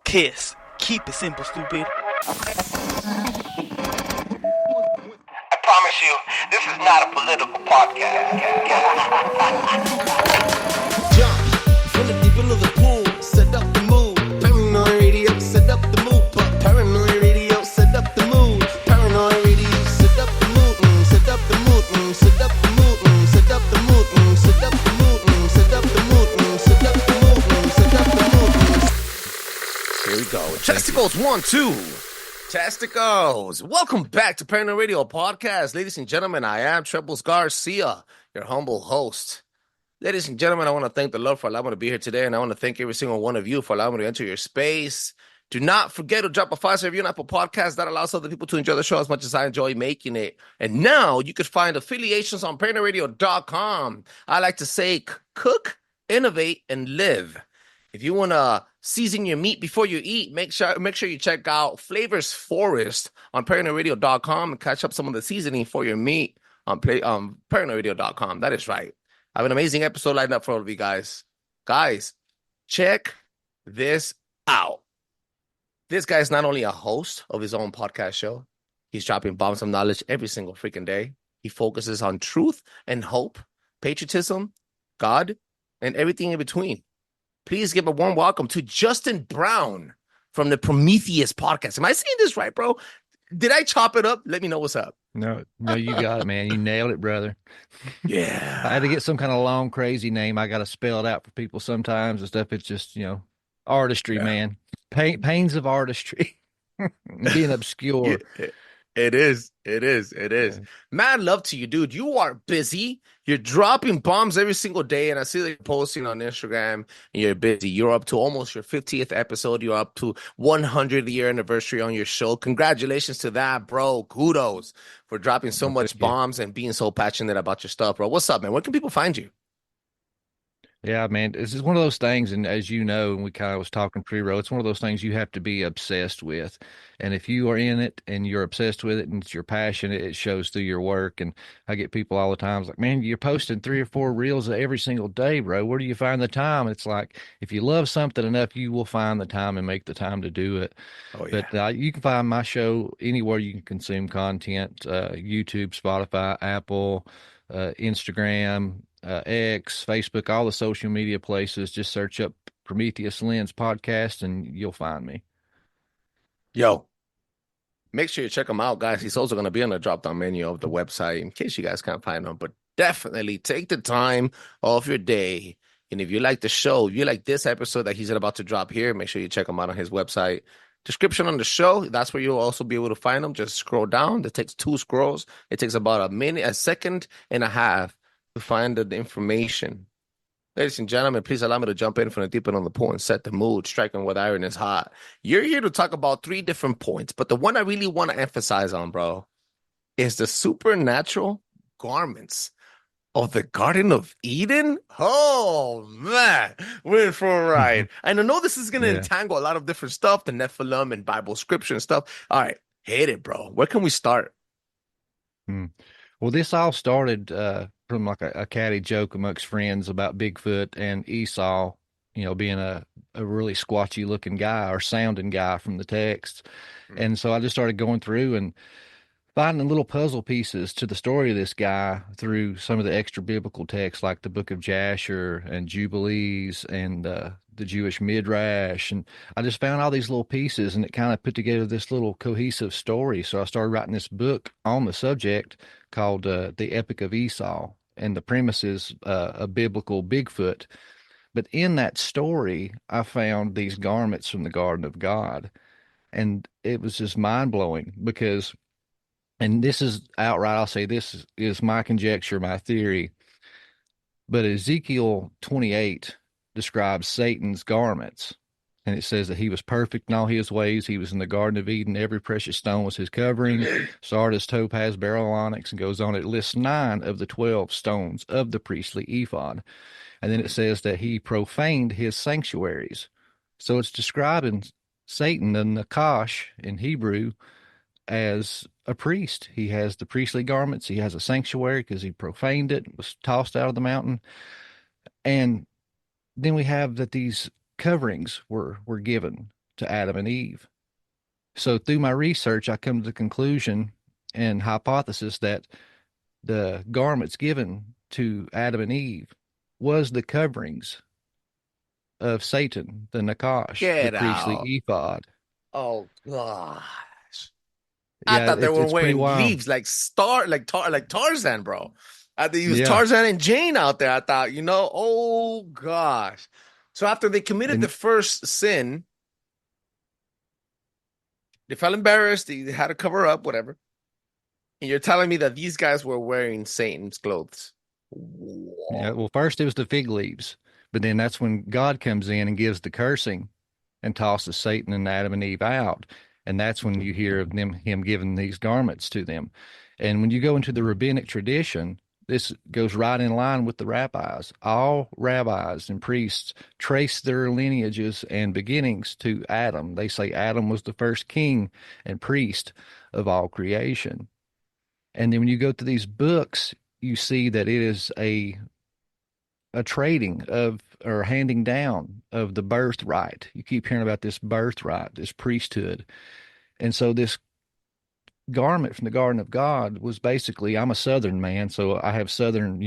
Kiss. Keep it simple, stupid. I promise you, this is not a political podcast. Jump from the deep end of the pool, set up the mood. Paranoid radio, set up the mood. Paranoid radio, set up the mood. Paranoid radio, set up the mood. Set up the mood. Set up the mood. Set up the mood. Set up the mood. Set up the mood. Set up the mood. Set up the mood. Here we go. Testicles 1, 2. Testicles. Welcome back to Paranoid Radio Podcast. Ladies and gentlemen, I am Trebles Garcia, your humble host. Ladies and gentlemen, I want to thank the Lord for allowing me to be here today, and I want to thank every single one of you for allowing me to enter your space. Do not forget to drop a 5-star review on Apple Podcasts. That allows other people to enjoy the show as much as I enjoy making it. And now you can find affiliations on ParanoidRadio.com. I like to say cook, innovate, and live. If you want to season your meat before you eat, make sure you check out Flavors Forest on ParanoidRadio.com and catch up some of the seasoning for your meat on ParanoidRadio.com. That is right. I have an amazing episode lined up for all of you guys. Guys, check this out. This guy is not only a host of his own podcast show, he's dropping bombs of knowledge every single freaking day. He focuses on truth and hope, patriotism, God, and everything in between. Please give a warm welcome to Justin Brown from the Prometheus podcast. Am I saying this right, bro? Did I chop it up? Let me know what's up. No, you got it, man. You nailed it, brother. Yeah. I had to get some kind of long, crazy name. I got to spell it out for people sometimes and stuff. It's just, artistry, man. Pains of artistry. Being obscure. It is. Mad love to you, dude. You are busy. You're dropping bombs every single day, and I see that you're posting on Instagram, and you're busy. You're up to almost your 50th episode. You're up to 100th year anniversary on your show. Congratulations to that, bro. Kudos for dropping so much bombs and being so passionate about your stuff, bro. What's up, man? Where can people find you? Yeah, man, this is one of those things, and as you know, and we kind of was talking pre-roll, it's one of those things you have to be obsessed with. And if you are in it and you're obsessed with it and it's your passion, it shows through your work. And I get people all the time like, man, you're posting 3 or 4 reels every single day, bro. Where do you find the time? It's like, if you love something enough, you will find the time and make the time to do it. Oh, yeah. But you can find my show anywhere you can consume content, YouTube, Spotify, Apple, Instagram, X, Facebook, all the social media places. Just search up Prometheus Lens Podcast and you'll find me. Yo, make sure you check him out, guys. He's also going to be on the drop-down menu of the website in case you guys can't find him. But definitely take the time off your day. And if you like the show, if you like this episode that he's about to drop here, make sure you check him out on his website. Description on the show, that's where you'll also be able to find him. Just scroll down. It takes 2 scrolls. It takes about a second and a half to find the information. Ladies and gentlemen, please allow me to jump in from the deep end on the pool and set the mood. Striking with iron is hot. You're here to talk about 3 different points, but the one I really want to emphasize on, bro, is the supernatural garments of the Garden of Eden. Oh, man, we're in for a ride. And I know this is going to entangle a lot of different stuff, the Nephilim and Bible scripture and stuff. All right, hit it, bro. Where can we start? Well, this all started from like a catty joke amongst friends about Bigfoot and Esau, being a really squatchy looking guy or sounding guy from the text. And so I just started going through and finding little puzzle pieces to the story of this guy through some of the extra biblical texts like the book of Jasher and Jubilees and the Jewish Midrash. And I just found all these little pieces and it kind of put together this little cohesive story. So I started writing this book on the subject called The Epic of Esau. And the premise is a biblical Bigfoot. But in that story, I found these garments from the Garden of God. And it was just mind-blowing because, and this is outright, I'll say this is my conjecture, my theory, but Ezekiel 28 describes Satan's garments. And it says that he was perfect in all his ways. He was in the Garden of Eden. Every precious stone was his covering. Sardis, topaz, beryl, onyx, and goes on. It lists 9 of the 12 stones of the priestly ephod. And then it says that he profaned his sanctuaries. So it's describing Satan, the Nakash in Hebrew, as a priest. He has the priestly garments. He has a sanctuary because he profaned it, was tossed out of the mountain. And then we have that these coverings were given to Adam and Eve. So through my research, I come to the conclusion and hypothesis that the garments given to Adam and Eve was the coverings of Satan, the Nakash, the Get priestly out. ephod. Oh gosh. I Yeah, thought they were it's pretty wearing wild. leaves like Tarzan, bro. I think it was Yeah, Tarzan and Jane out there. I thought, oh gosh. So after they committed the and first sin, they felt embarrassed. They had to cover up, whatever. And you're telling me that these guys were wearing Satan's clothes. yeah. Whoa. Well, first it was the fig leaves, but then that's when God comes in and gives the cursing and tosses Satan and Adam and Eve out. And that's when you hear of him giving these garments to them. And when you go into the rabbinic tradition, this goes right in line with the rabbis. All rabbis and priests trace their lineages and beginnings to Adam. They say Adam was the first king and priest of all creation. And then when you go to these books, you see that it is a trading of or handing down of the birthright. You keep hearing about this birthright, this priesthood. And so this garment from the Garden of God was basically, I'm a Southern man, so I have Southern,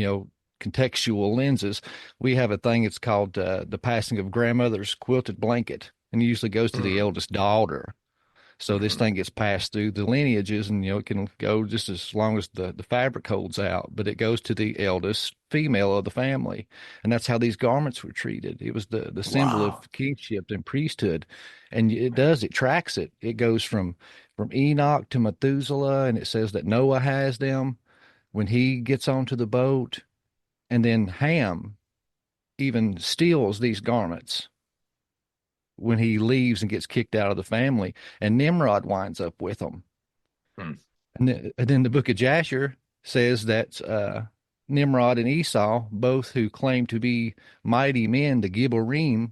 contextual lenses. We have a thing, it's called the passing of grandmother's quilted blanket, and it usually goes to the Mm, eldest daughter. So this mhm. thing gets passed through the lineages, and it can go just as long as the fabric holds out, but it goes to the eldest female of the family, and that's how these garments were treated. It was the symbol Wow. of kingship and priesthood, and it tracks it. It goes from Enoch to Methuselah, and it says that Noah has them when he gets onto the boat, and then Ham even steals these garments when he leaves and gets kicked out of the family, and Nimrod winds up with them. Hmm. And then the book of Jasher says that Nimrod and Esau, both who claim to be mighty men, the Gibborim,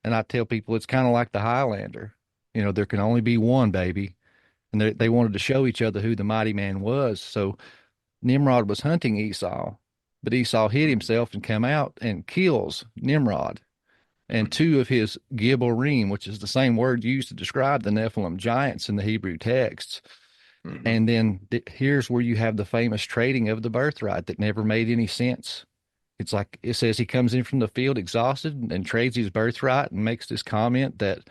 and I tell people it's kind of like the Highlander. There can only be one, baby. And they wanted to show each other who the mighty man was. So Nimrod was hunting Esau, but Esau hid himself and come out and kills Nimrod and two of his Gibborim, which is the same word used to describe the Nephilim giants in the Hebrew texts. Mhm. And then here's where you have the famous trading of the birthright that never made any sense. It's like it says he comes in from the field exhausted and trades his birthright and makes this comment that,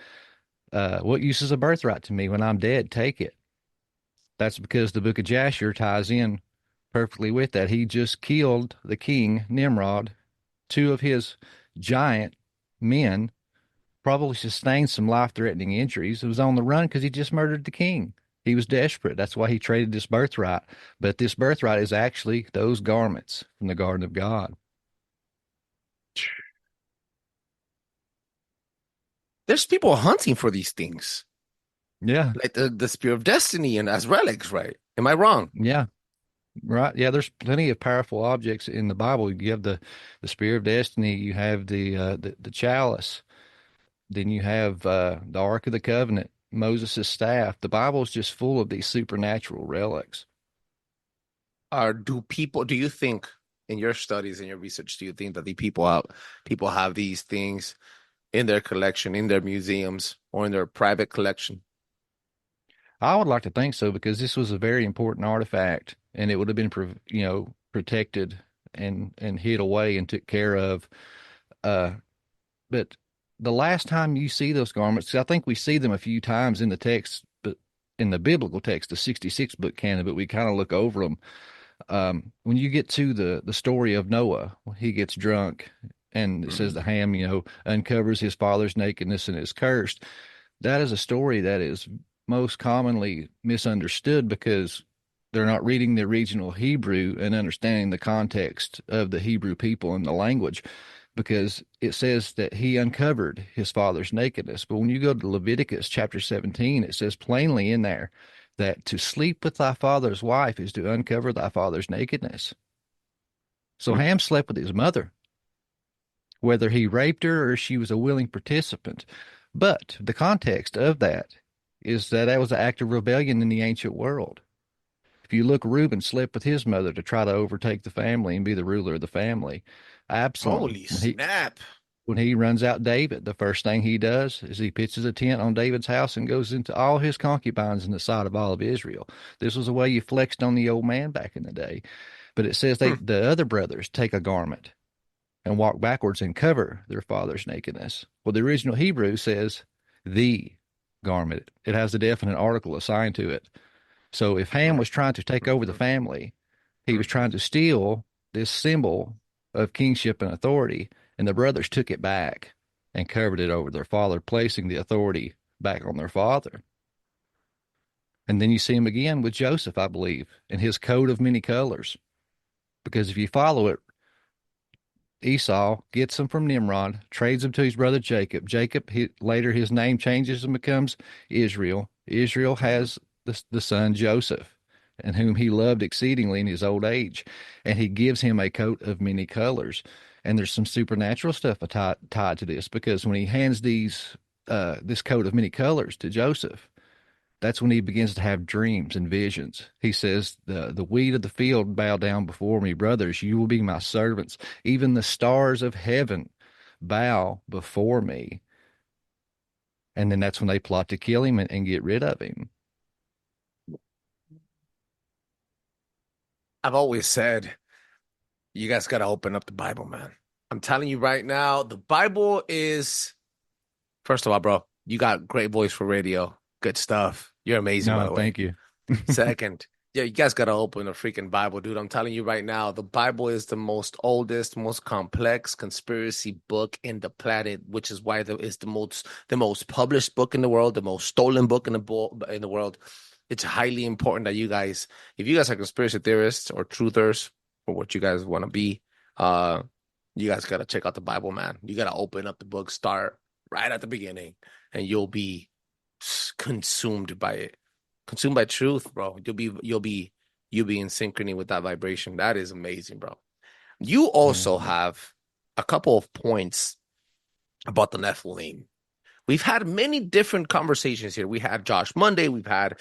what use is a birthright to me when I'm dead? Take it. That's because the book of Jasher ties in perfectly with that. He just killed the king, Nimrod, two of his giant men, probably sustained some life threatening injuries. He was on the run because he just murdered the king. He was desperate. That's why he traded this birthright. But this birthright is actually those garments from the Garden of God. There's people hunting for these things, Yeah. like the Spear of Destiny and as relics, right? Am I wrong? Yeah. Right. Yeah. There's plenty of powerful objects in the Bible. You have the Spear of Destiny. You have the chalice. Then you have the Ark of the Covenant, Moses' staff. The Bible is just full of these supernatural relics. Or do you think in your studies and your research, do you think that the people have these things in their collection, in their museums, or in their private collection? I would like to think so because this was a very important artifact, and it would have been, protected and hid away and took care of. Uh, but the last time you see those garments, 'cause I think we see them a few times in the text, but in the biblical text, the 66 book canon, but we kind of look over them. When you get to the story of Noah, when he gets drunk, and it says Mhm. the Ham, uncovers his father's nakedness and is cursed. That is a story that is most commonly misunderstood because they're not reading the original Hebrew and understanding the context of the Hebrew people and the language, because it says that he uncovered his father's nakedness. But when you go to Leviticus chapter 17, it says plainly in there that to sleep with thy father's wife is to uncover thy father's nakedness. So Hmm. Ham slept with his mother, whether he raped her or she was a willing participant. But the context of that is that that was an act of rebellion in the ancient world. If you look, Reuben slept with his mother to try to overtake the family and be the ruler of the family. Absalom, Holy when he snap. when he runs out David, the first thing he does is he pitches a tent on David's house and goes into all his concubines in the sight of all of Israel. This was the way you flexed on the old man back in the day. But it says the other brothers take a garment and walk backwards and cover their father's nakedness. Well, the original Hebrew says the garment. It has a definite article assigned to it. So if Ham was trying to take over the family, he was trying to steal this symbol of kingship and authority, and the brothers took it back and covered it over their father, placing the authority back on their father. And then you see him again with Joseph, I believe, in his coat of many colors. Because if you follow it, Esau gets him from Nimrod, trades him to his brother Jacob. Jacob, later his name changes and becomes Israel. Israel has the son Joseph, and whom he loved exceedingly in his old age. And he gives him a coat of many colors. And there's some supernatural stuff tied to this, because when he hands this coat of many colors to Joseph, that's when he begins to have dreams and visions. He says, the weed of the field bow down before me. Brothers, you will be my servants. Even the stars of heaven bow before me. And then that's when they plot to kill him and get rid of him. I've always said, you guys got to open up the Bible, man. I'm telling you right now, the Bible is, first of all, bro, you got great voice for radio. Good stuff. You're amazing, by the way. Thank you. Second, yeah, you guys got to open the freaking Bible, dude. I'm telling you right now, the Bible is the most oldest, most complex conspiracy book in the planet, which is why it's the most published book in the world, the most stolen book in the world. It's highly important that you guys, if you guys are conspiracy theorists or truthers or what you guys want to be, you guys got to check out the Bible, man. You got to open up the book, start right at the beginning, and you'll be consumed by it. Consumed by truth, bro. You'll be in synchrony with that vibration. That is amazing, bro. You also have a couple of points about the Nephilim. We've had many different conversations here. We had Josh Monday. We've had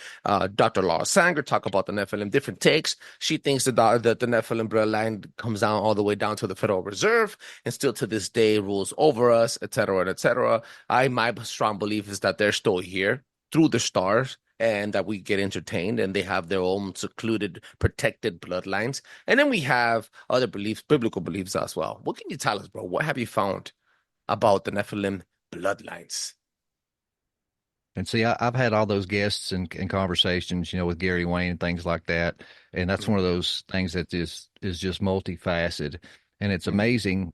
Dr. Laura Sanger talk about the Nephilim, different takes. She thinks that the Nephilim bloodline comes down all the way down to the Federal Reserve and still to this day rules over us, et cetera, et cetera. My strong belief is that they're still here through the stars and that we get entertained and they have their own secluded, protected bloodlines. And then we have other beliefs, biblical beliefs as well. What can you tell us, bro? What have you found about the Nephilim bloodlines? And see, I've had all those guests and conversations, with Gary Wayne and things like that. And that's one of those things that is just multifaceted. And it's amazing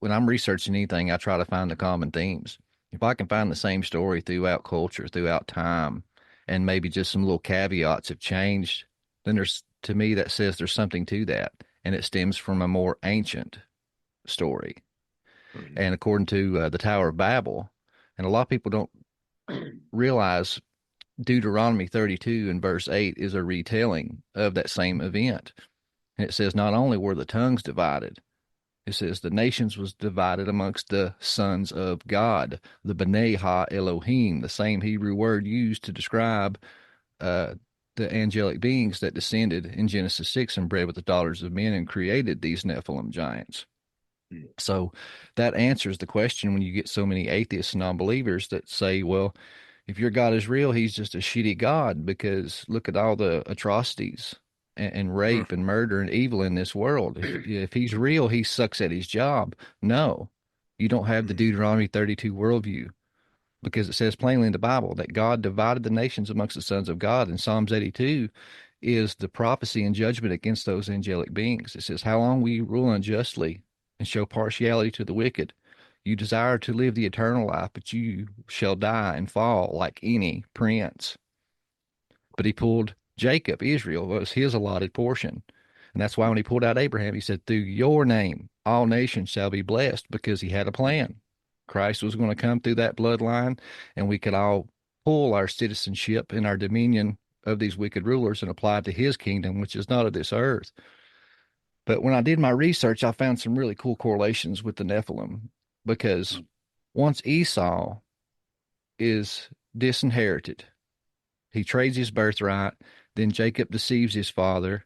when I'm researching anything, I try to find the common themes. If I can find the same story throughout culture, throughout time, and maybe just some little caveats have changed, then to me, that says there's something to that. And it stems from a more ancient story. Mm-hmm. And according to the Tower of Babel, and a lot of people don't realize Deuteronomy 32 and verse 8 is a retelling of that same event. And it says not only were the tongues divided, it says the nations was divided amongst the sons of God, the B'nai Ha Elohim, the same Hebrew word used to describe the angelic beings that descended in Genesis 6 and bred with the daughters of men and created these Nephilim giants. So that answers the question when you get so many atheists and non-believers that say, well, if your God is real, he's just a shitty God because look at all the atrocities and rape and murder and evil in this world. If he's real, he sucks at his job. No, you don't have the Deuteronomy 32 worldview because it says plainly in the Bible that God divided the nations amongst the sons of God. And Psalms 82 is the prophecy and judgment against those angelic beings. It says, how long will you rule unjustly and show partiality to the wicked? You desire to live the eternal life, but you shall die and fall like any prince. But he pulled Jacob, Israel, was his allotted portion. And that's why when he pulled out Abraham, he said, through your name, all nations shall be blessed, because he had a plan. Christ was going to come through that bloodline, and we could all pull our citizenship and our dominion of these wicked rulers and apply it to his kingdom, which is not of this earth. But when I did my research, I found some really cool correlations with the Nephilim, because once Esau is disinherited, he trades his birthright, then Jacob deceives his father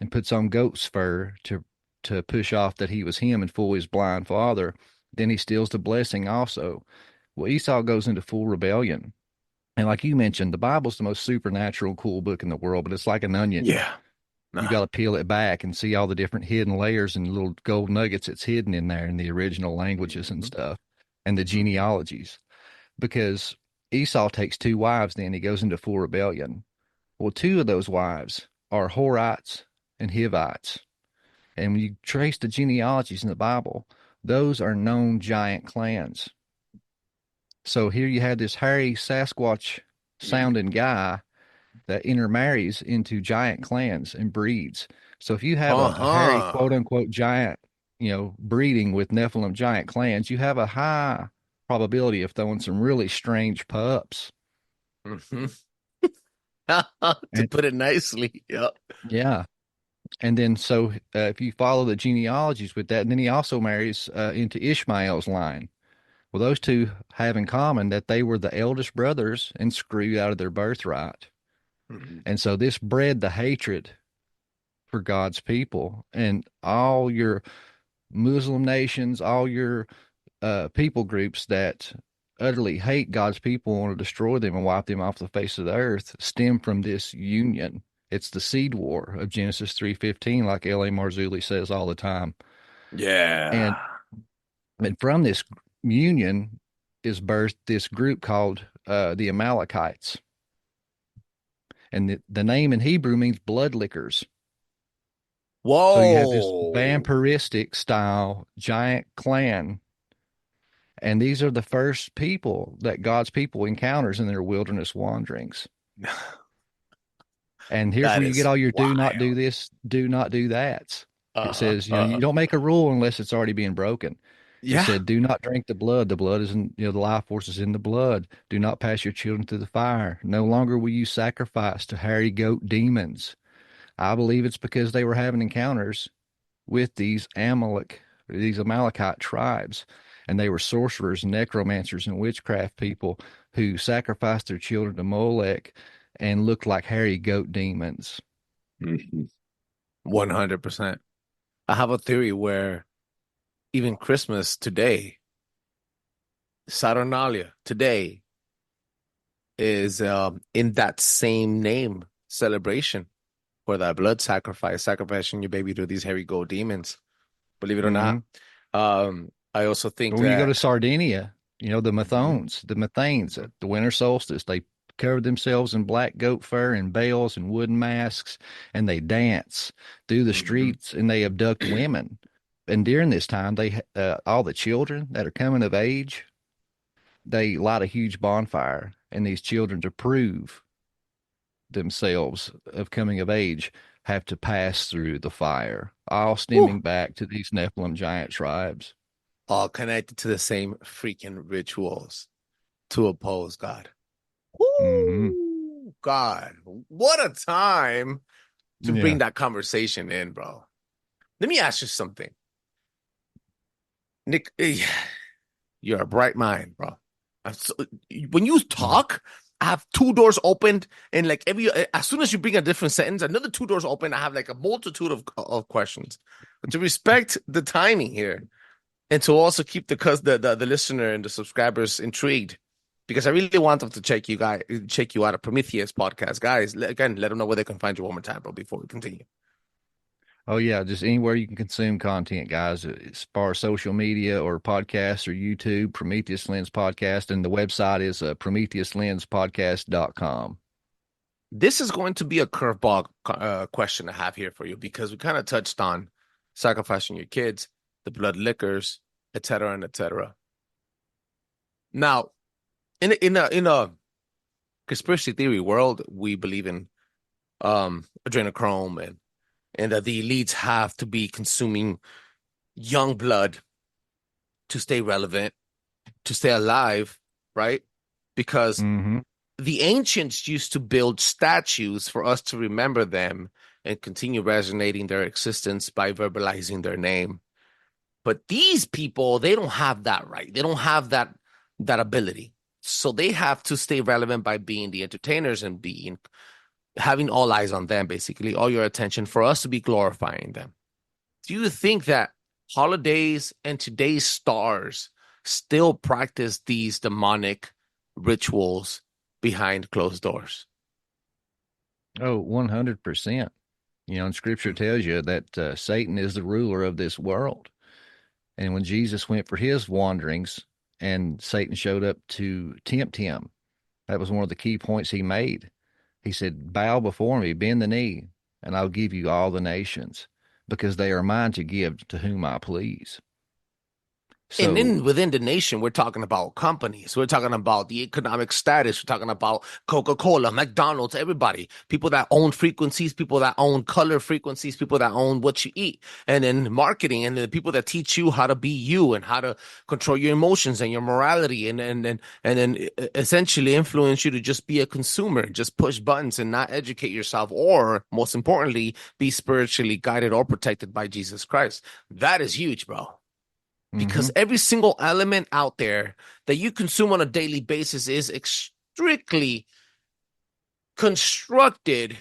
and puts on goat's fur to push off that he was him and fool his blind father. then he steals the blessing also. Well, Esau goes into full rebellion. And like you mentioned, the Bible's the most supernatural, cool book in the world, but it's like an onion. Yeah. You Nah. got to peel it back and see all the different hidden layers and little gold nuggets that's hidden in there in the original languages and stuff and the genealogies. Because Esau takes two wives, then he goes into full rebellion. Well, two of those wives are Horites and Hivites. And when you trace the genealogies in the Bible, those are known giant clans. So here you have this hairy Sasquatch sounding guy that intermarries into giant clans and breeds. So if you have a hairy Uh-huh. quote unquote giant, breeding with Nephilim giant clans, you have a high probability of throwing some really strange pups. Hmm. To And put it nicely. Yep. yeah. And then so if you follow the genealogies with that, and then he also marries into Ishmael's line. Well, those two have in common that they were the eldest brothers and screwed out of their birthright. Mhm. And so this bred the hatred for God's people. And all your Muslim nations, all your people groups that utterly hate God's people, want to destroy them and wipe them off the face of the earth, stem from this union. It's the seed war of Genesis 3:15, like L.A. Marzulli says all the time. And, Yeah. and from this union is birthed this group called the Amalekites. And the name in Hebrew means blood lickers. So you have this Whoa. vampiristic style giant clan. And these are the first people that God's people encounters in their wilderness wanderings. And here's That where you get is all your do not do wild. this, do not do that. It Uh-huh. says, you don't make a rule unless it's already being broken. It Yeah. said, do not drink the blood. The blood is in, the life force is in the blood. Do not pass your children through the fire. No longer will you sacrifice to hairy goat demons. I believe it's because they were having encounters with these Amalekite tribes, and they were sorcerers, necromancers, and witchcraft people who sacrificed their children to Molech and looked like hairy goat demons. 100%. I have a theory where even Christmas today, Saturnalia today, is in that same name celebration for that blood sacrifice, sacrificing your baby to these hairy goat demons. Believe it or not. Mm-hmm. I also think When you go to that Sardinia, the Mhm. Mathanes at the winter solstice, they cover themselves in black goat fur and veils and wooden masks, and they dance through the Mhm. streets and they abduct women. And during this time, they all the children that are coming of age, they light a huge bonfire, and these children, to prove themselves of coming of age, have to pass through the fire, all Whew, stemming back to these Nephilim giant tribes. all connected to the same freaking rituals to oppose God. Hmm. Woo, God, what a time to bring Yeah. that conversation in, bro. Let me ask you something. Nick, you're a bright mind, bro. When you talk, I have two doors opened, and like as soon as you bring a different sentence, another two doors open. I have like a multitude of questions. But to respect the timing here, and to also keep the listener and the subscribers intrigued, because I really want them to check you out at Prometheus podcast, guys. Again, let them know where they can find you one more time, bro. Before we continue. Oh yeah, just anywhere you can consume content, guys, as far as social media or podcasts or YouTube, Prometheus Lens Podcast, and the website is prometheuslenspodcast.com. This is going to be a curveball question I have here for you because we kind of touched on sacrificing your kids, the blood liquors, etc., and etc. Now, in a conspiracy theory world, we believe in adrenochrome and that the elites have to be consuming young blood to stay relevant, to stay alive, right? Because Mm-hmm. the ancients used to build statues for us to remember them and continue resonating their existence by verbalizing their name. But these people, they don't have that right. They don't have that ability. So they have to stay relevant by being the entertainers and having all eyes on them, basically, all your attention for us to be glorifying them. Do you think that holidays and today's stars still practice these demonic rituals behind closed doors. Oh, 100%. And scripture tells you that Satan is the ruler of this world. And when Jesus went for his wanderings and Satan showed up to tempt him, that was one of the key points he made. He said, bow before me, bend the knee, and I'll give you all the nations, because they are mine to give to whom I please. And So, within the nation, we're talking about companies. We're talking about the economic status. We're talking about Coca-Cola, McDonald's, everybody. People that own frequencies, people that own color frequencies, people that own what you eat. And then marketing, and the people that teach you how to be you and how to control your emotions and your morality, and then essentially influence you to just be a consumer, just push buttons and not educate yourself, or most importantly, be spiritually guided or protected by Jesus Christ. That is huge, bro. Because every single element out there that you consume on a daily basis is strictly constructed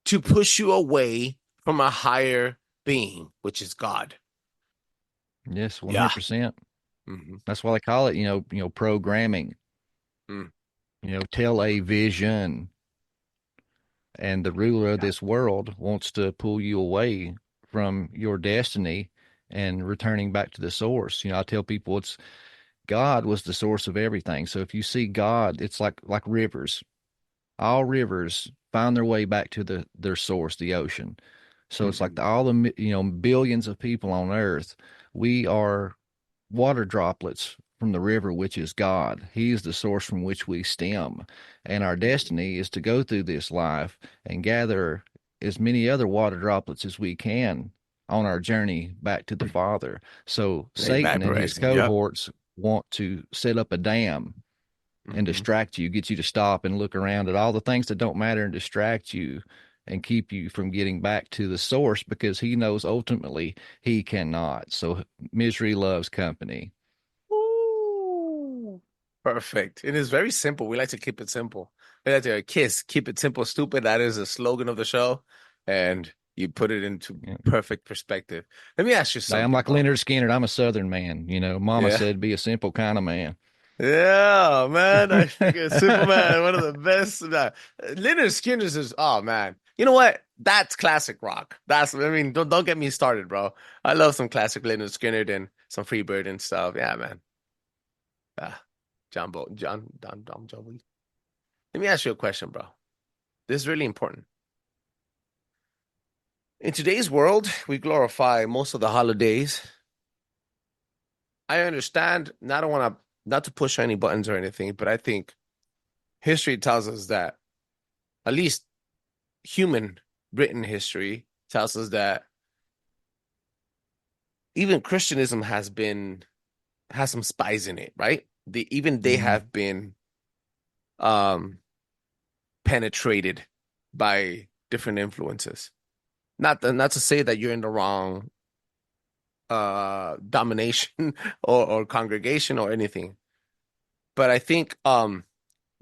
to push you away from a higher being, which is God. yes, 100%. Mm-hmm. That's why they call it, programming, Mm. television. And the ruler of this world wants to pull you away from your destiny and returning back to the source. I tell people God was the source of everything. So if you see God, it's like rivers. All rivers find their way back to their source, the ocean. So it's like all the billions of people on earth, we are water droplets from the river, which is God. He is the source from which we stem. And our destiny is to go through this life and gather as many other water droplets as we can on our journey back to the Father. So Satan and his cohorts want to set up a dam and distract you, get you to stop and look around at all the things that don't matter and distract you and keep you from getting back to the source, because he knows ultimately he cannot. So misery loves company. Ooh, perfect. It is very simple. We like to keep it simple. We like to keep it simple, stupid. That is a slogan of the show. And you put it into perfect perspective. Let me ask you something. I'm like Leonard Skinner. I'm a Southern man. Mama said, be a simple kind of man. Yeah, man. I figured Superman, one of the best. Leonard Skinner's is, oh, man. You know what? That's classic rock. Don't get me started, bro. I love some classic Leonard Skinner and some Freebird and stuff. Yeah, man. John Jovi. Let me ask you a question, bro. This is really important. In today's world, we glorify most of the holidays. I understand. I don't want to, not to push any buttons or anything, but I think history tells us that, at least human written history tells us that even Christianism has some spies in it, right? They have been penetrated by different influences. Not to say that you're in the wrong domination or congregation or anything, but I think the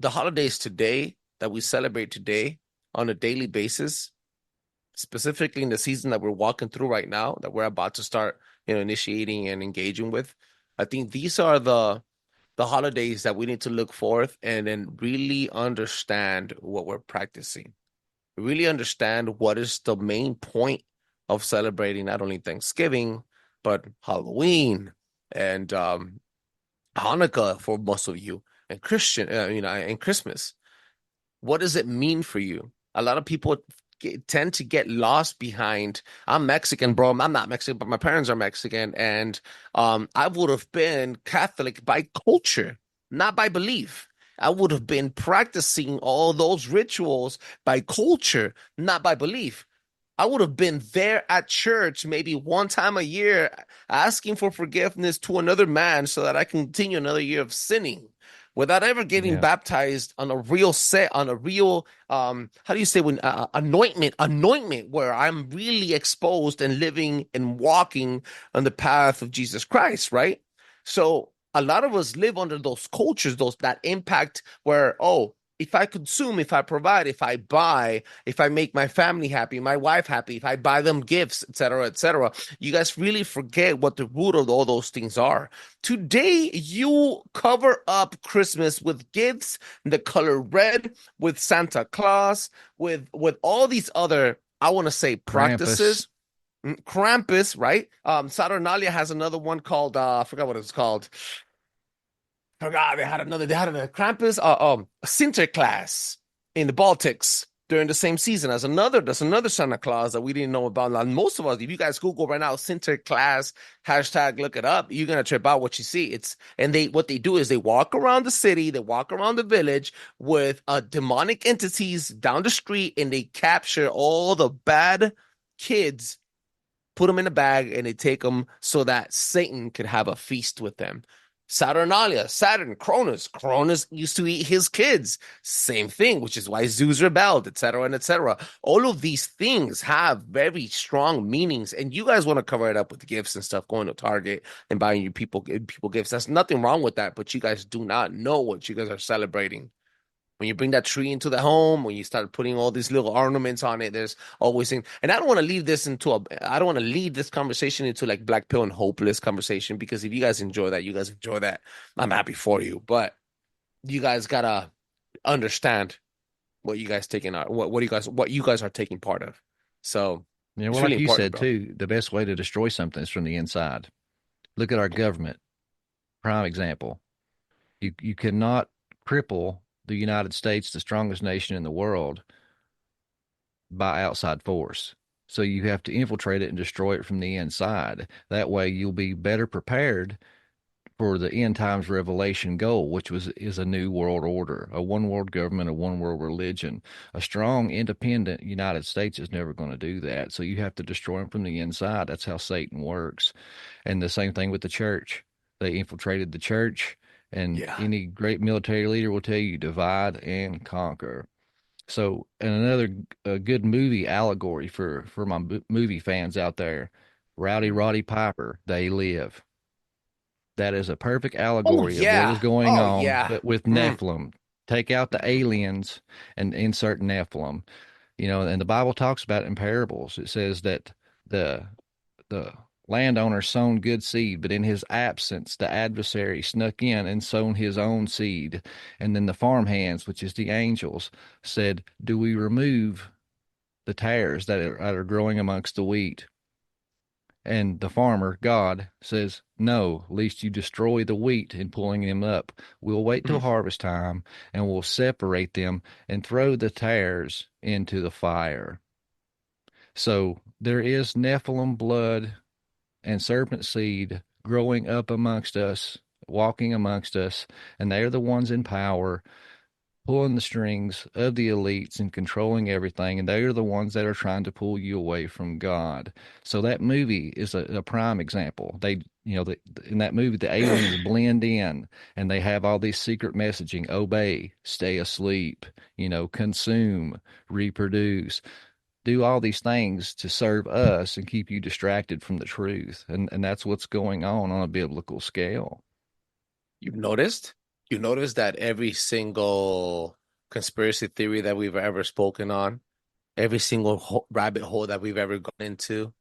holidays today that we celebrate today on a daily basis, specifically in the season that we're walking through right now, that we're about to start, initiating and engaging with, I think these are the holidays that we need to look forth and then really understand what we're practicing. Really understand what is the main point of celebrating not only Thanksgiving, but Halloween and Hanukkah for most of you, and and Christmas. What does it mean for you? A lot of people tend to get lost behind, I'm Mexican, bro. I'm not Mexican, but my parents are Mexican. And I would have been Catholic by culture, not by belief. I would have been practicing all those rituals by culture, not by belief. I would have been there at church maybe one time a year asking for forgiveness to another man so that I can continue another year of sinning without ever getting baptized on a real how do you say, when anointment where I'm really exposed and living and walking on the path of Jesus Christ, right? So a lot of us live under those cultures, that impact where, if I consume, if I provide, if I buy, if I make my family happy, my wife happy, if I buy them gifts, etc., you guys really forget what the root of all those things are. Today, you cover up Christmas with gifts, the color red, with Santa Claus, with all these other, I want to say, Krampus. practices. Krampus, right? Saturnalia has another one called I forgot what it's called. Forgot they had a Krampus Sinterklaas in the Baltics during the same season as there's another Santa Claus that we didn't know about. And most of us, if you guys Google right now Sinterklaas hashtag look it up, you're gonna trip out what you see. What they do is they walk around the city, they walk around the village with demonic entities down the street, and they capture all the bad kids, put them in a bag, and they take them so that Satan could have a feast with them. Saturnalia, Saturn, Cronus. Cronus used to eat his kids. Same thing, which is why Zeus rebelled, etc., and etc. All of these things have very strong meanings, and you guys want to cover it up with gifts and stuff, going to Target and buying you people gifts. There's nothing wrong with that, but you guys do not know what you guys are celebrating. When you bring that tree into the home, when you start putting all these little ornaments on it, there's always things. And I don't want to lead this conversation into like black pill and hopeless conversation, because if you guys enjoy that, you guys enjoy that. I'm happy for you. But you guys gotta understand what you guys taking out, what you guys are taking part of. So Yeah, it's well, really like you important, said bro. too, the best way to destroy something is from the inside. Look at our government. Prime example. You cannot cripple the United States, the strongest nation in the world, by outside force. So you have to infiltrate it and destroy it from the inside. That way you'll be better prepared for the end times revelation goal, which is a new world order, a one world government, a one world religion. A strong, independent United States is never going to do that. So you have to destroy them from the inside. That's how Satan works. And the same thing with the church. They infiltrated the church, and Yeah. any great military leader will tell you divide and conquer. So, and another good movie allegory for my movie fans out there, Rowdy Roddy Piper, They Live. That is a perfect Oh allegory of what is yeah. going Oh on, yeah. but with Mm. Nephilim. Take out the aliens and insert Nephilim. And the Bible talks about it in parables. It says that the the landowner sown good seed, but in his absence, the adversary snuck in and sown his own seed. And then the farmhands, which is the angels, said, "Do we remove the tares that are growing amongst the wheat?" And the farmer, God, says, "No, lest you destroy the wheat in pulling them up. We'll wait till Mm. harvest time, and we'll separate them and throw the tares into the fire." So there is Nephilim blood and serpent seed growing up amongst us, walking amongst us, and they are the ones in power, pulling the strings of the elites and controlling everything, and they are the ones that are trying to pull you away from God. So that movie is a prime example. In that movie, the aliens blend in, and they have all these secret messaging: obey, stay asleep, consume, reproduce, do all these things to serve us and keep you distracted from the truth. And that's what's going on a biblical scale. You've noticed? You noticed that every single conspiracy theory that we've ever spoken on, every single rabbit hole that we've ever gone into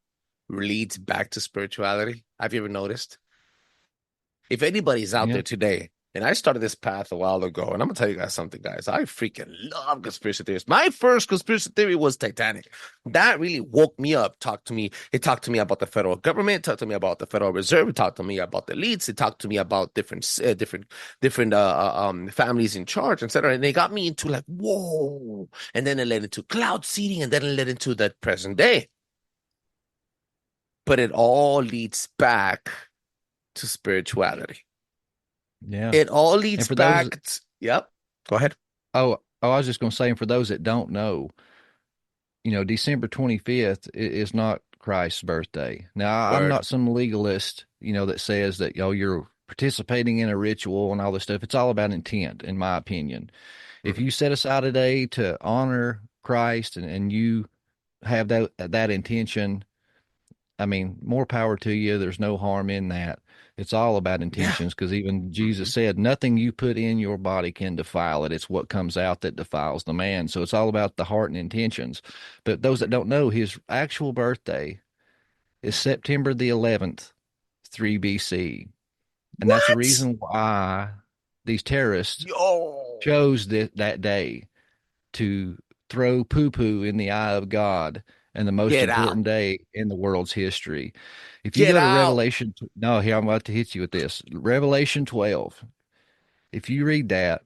leads back to spirituality. Have you ever noticed? If anybody's out Yeah. there today, and I started this path a while ago, and I'm gonna tell you guys something, guys. I freaking love conspiracy theories. My first conspiracy theory was Titanic. That really woke me up. Talked to me. It talked to me about the federal government. Talked to me about the Federal Reserve. It talked to me about the elites. It talked to me about different families in charge, etc. And they got me into like, whoa. And then it led into cloud seeding, and then it led into the present day. But it all leads back to spirituality. Yeah. It all And leads for those, back. Yep. Go ahead. I was just going to say, and for those that don't know, December 25th is not Christ's birthday. Now, I'm Word. not some legalist, that says that, you're participating in a ritual and all this stuff. It's all about intent, in my opinion. If Mhm. you set aside a day to honor Christ and you have that intention, I mean, more power to you. There's no harm in that. It's all about Yeah. intentions because even Jesus said, nothing you put in your body can defile it. It's what comes out that defiles the man. So it's all about the heart and intentions. But those that don't know, his actual birthday is September the 11th, 3 BC. And that's the What? reason why these terrorists Yo. chose that day to throw poo poo in the eye of God and the most Get out. important day in the world's history. If you Get go to out. Revelation, no, here I'm about to hit you with this. Revelation 12. If you read that,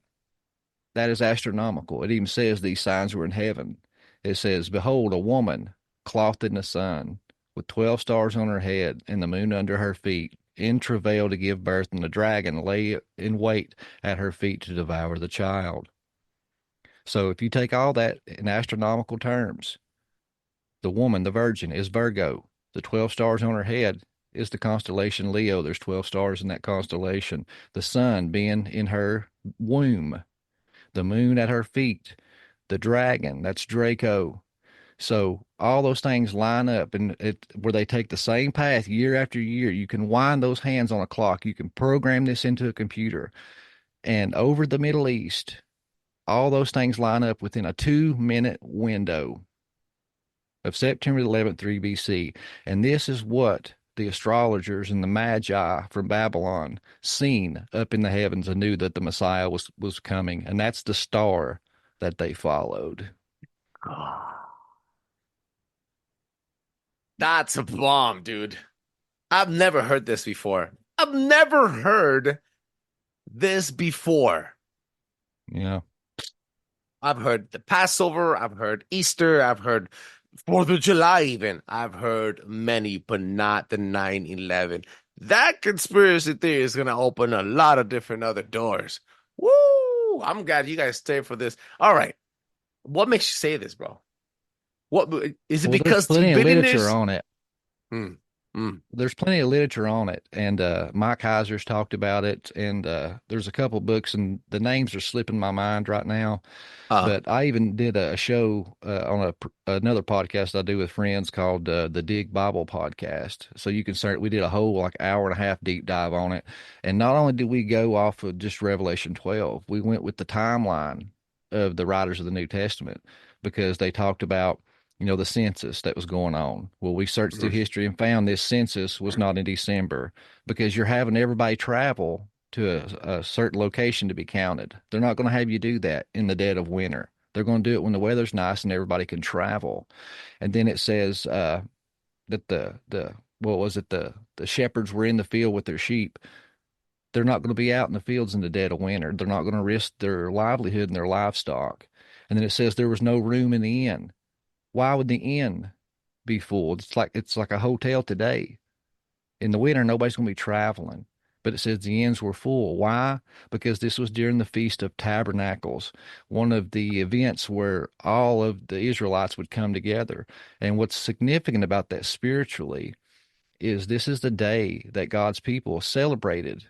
that is astronomical. It even says these signs were in heaven. It says, behold, a woman clothed in the sun with 12 stars on her head and the moon under her feet, in travail to give birth, and the dragon lay in wait at her feet to devour the child. So if you take all that in astronomical terms, the woman, the virgin, is Virgo. The 12 stars on her head is the constellation Leo. There's 12 stars in that constellation. The sun being in her womb, the moon at her feet, the dragon, that's Draco. So all those things line up and where they take the same path year after year. You can wind those hands on a clock. You can program this into a computer. And over the Middle East, all those things line up within a 2-minute window of September 11th, 3 BC. And this is what the astrologers and the magi from Babylon seen up in the heavens and knew that the Messiah was coming. And that's the star that they followed. That's a bomb, dude. I've never heard this before. I've never heard this before. Yeah. I've heard the Passover, I've heard Easter, I've heard 4th of July even. I've heard many, but not the 9/11. That conspiracy theory is going to open a lot of different other doors. Woo! I'm glad you guys stayed for this. All right. What makes you say this, bro? What is it Well, there's because plenty you've of been in literature this? on it. Hmm. Hmm. There's plenty of literature on it, and Mike Heiser's talked about it, and there's a couple books, and the names are slipping my mind right now. Uh, But I even did a show on another podcast I do with friends called the Dig Bible Podcast. So you can start. We did a whole like hour and a half deep dive on it, and not only did we go off of just Revelation 12, we went with the timeline of the writers of the New Testament because they talked about the census that was going on. Well, we searched through history and found this census was not in December because you're having everybody travel to a certain location to be counted. They're not going to have you do that in the dead of winter. They're going to do it when the weather's nice and everybody can travel. And then it says that the shepherds were in the field with their sheep. They're not going to be out in the fields in the dead of winter. They're not going to risk their livelihood and their livestock. And then it says there was no room in the inn. Why would the inn be full? It's like a hotel today. In the winter, nobody's going to be traveling. But it says the inns were full. Why? Because this was during the Feast of Tabernacles, one of the events where all of the Israelites would come together. And what's significant about that spiritually is this is the day that God's people celebrated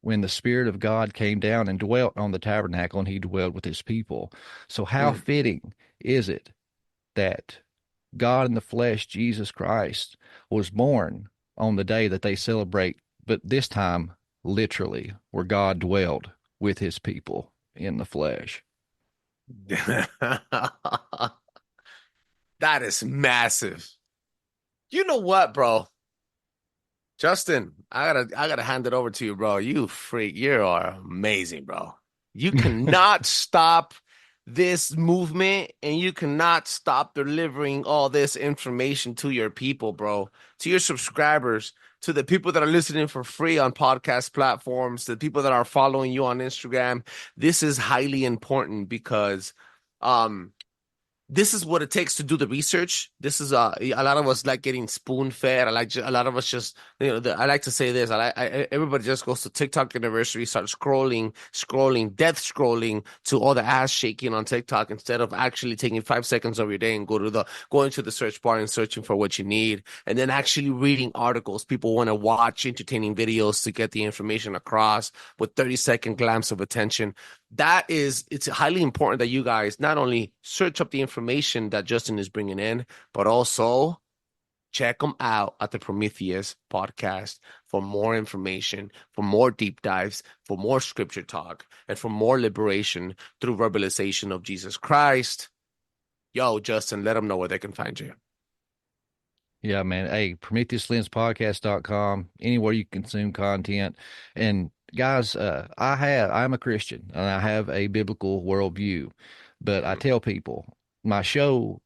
when the Spirit of God came down and dwelt on the tabernacle and he dwelled with his people. So how fitting is it that God in the flesh, Jesus Christ, was born on the day that they celebrate, but this time, literally, where God dwelled with his people in the flesh. That is massive. You know what, bro? Justin, I gotta hand it over to you, bro. You freak, you are amazing, bro. You cannot stop this movement and you cannot stop delivering all this information to your people, bro, to your subscribers, to the people that are listening for free on podcast platforms, to the people that are following you on Instagram. This is highly important because this is what it takes to do the research. This is a lot of us like getting spoon fed. A lot of us just I like to say this. Everybody just goes to TikTok University, starts scrolling, death scrolling to all the ass shaking on TikTok instead of actually taking 5 seconds of your day and going to the search bar and searching for what you need, and then actually reading articles. People want to watch entertaining videos to get the information across with 30-second glance of attention. It's highly important that you guys not only search up the information that Justin is bringing in, but also check them out at the Prometheus podcast for more information, for more deep dives, for more scripture talk, and for more liberation through revelation of Jesus Christ. Yo, Justin, let them know where they can find you. Yeah, man. Hey, PrometheusLensPodcast.com, anywhere you consume content. And guys, I'm a Christian and I have a biblical worldview, but I tell people my show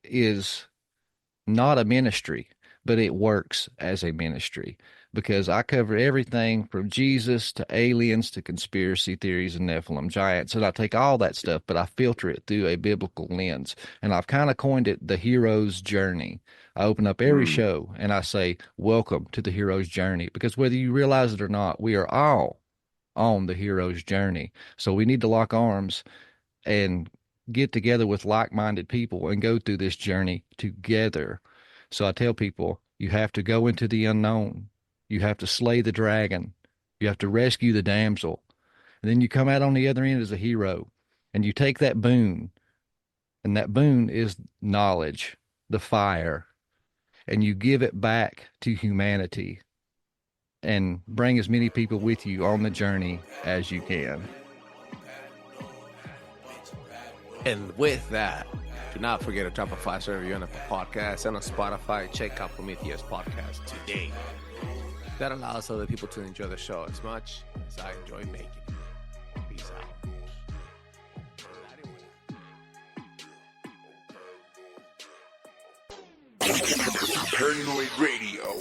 is not a ministry, but it works as a ministry because I cover everything from Jesus to aliens to conspiracy theories and Nephilim giants. And I take all that stuff, but I filter it through a biblical lens. And I've kind of coined it the hero's journey. I open up every show and I say, welcome to the hero's journey, because whether you realize it or not, we are all on the hero's journey. So we need to lock arms and get together with like-minded people and go through this journey together. So I tell people, you have to go into the unknown. You have to slay the dragon. You have to rescue the damsel. And then you come out on the other end as a hero. And you take that boon, and that boon is knowledge, the fire, and you give it back to humanity and bring as many people with you on the journey as you can. And with that, do not forget to drop a 5-star review on the podcast and on Spotify. Check out Prometheus podcast today. That allows other people to enjoy the show as much as I enjoy making it. Peace out. Paranoid Radio.